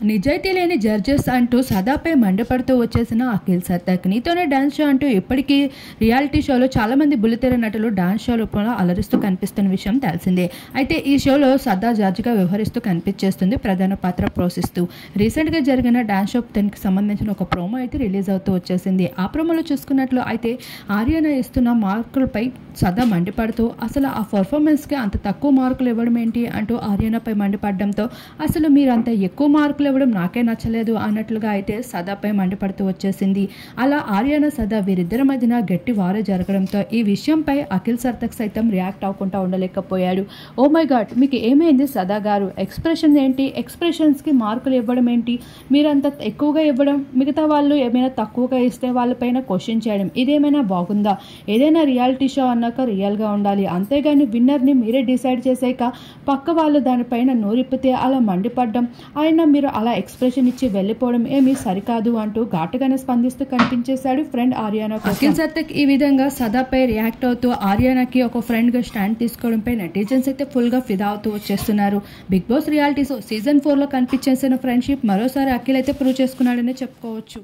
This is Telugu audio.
నిజాయితీ లేని జడ్జెస్ అంటూ సదాపై మండిపడుతూ వచ్చేసిన అఖిల్ సత్తక్ నీతోనే డాన్స్ షో అంటూ ఇప్పటికీ రియాలిటీ షోలో చాలామంది బుల్లితెర నటులు డాన్స్ షో రూపంలో అలరిస్తూ కనిపిస్తున్న విషయం తెలిసిందే. అయితే ఈ షోలో సదా జడ్జిగా వ్యవహరిస్తూ కనిపించేస్తుంది, ప్రధాన పాత్ర పోషిస్తూ. రీసెంట్గా జరిగిన డాన్స్ షో దానికి సంబంధించిన ఒక ప్రోమో అయితే రిలీజ్ అవుతూ వచ్చేసింది. ఆ ప్రోమోలో చూసుకున్నట్లు అయితే ఆర్యన ఇస్తున్న మార్కులపై సదా మండిపడుతూ అసలు ఆ పర్ఫార్మెన్స్కి అంత తక్కువ మార్కులు ఇవ్వడం ఏంటి అంటూ ఆర్యనపై మండిపడడంతో అసలు మీరంత ఎక్కువ మార్కులు ఇవ్వడం నాకే నచ్చలేదు అన్నట్లుగా అయితే సదాపై మండిపడుతూ వచ్చేసింది. అలా ఆర్యన సదా వీరిద్దరి మధ్యన గట్టి వారే జరగడంతో ఈ విషయంపై అఖిల్ సత్తక్ సైతం రియాక్ట్ అవ్వకుండా ఉండలేకపోయాడు. ఓ మై గాడ్, మీకు ఏమైంది సదా గారు? ఎక్స్ప్రెషన్ ఏంటి? ఎక్స్ప్రెషన్స్కి మార్కులు ఇవ్వడం ఏంటి? మీరంత ఎక్కువగా ఇవ్వడం, మిగతా వాళ్ళు ఏమైనా తక్కువగా ఇస్తే వాళ్ళపైన క్వశ్చన్ చేయడం, ఇదేమైనా బాగుందా? ఏదైనా రియాలిటీ షో అన్నాక రియల్గా ఉండాలి, అంతేగాని విన్నర్ని మీరే డిసైడ్ చేసాక పక్క వాళ్ళు దానిపైన నోరిప్పితే అలా మండిపడడం, ఆయన మీరు అలా ఎక్స్ప్రెషన్ ఇచ్చి వెళ్ళిపోవడం ఏమీ సరికాదు అంటూ ఘాటుగానే స్పందిస్తూ కనిపించేశాడు ఫ్రెండ్ ఆర్యానా. అఖిల్ సత్తక్ ఈ విధంగా సదాపై రియాక్ట్ అవుతూ ఆర్యానాకి ఒక ఫ్రెండ్గా స్టాండ్ తీసుకోవడంపై నెటిజన్స్ అయితే ఫుల్గా ఫిదా అవుతూ వచ్చేస్తున్నారు. Big Boss reality show season 4లో కనిపించేసిన ఫ్రెండ్షిప్ మరోసారి అఖిల్ అయితే ప్రూవ్ చేసుకున్నాడనే చెప్పుకోవచ్చు.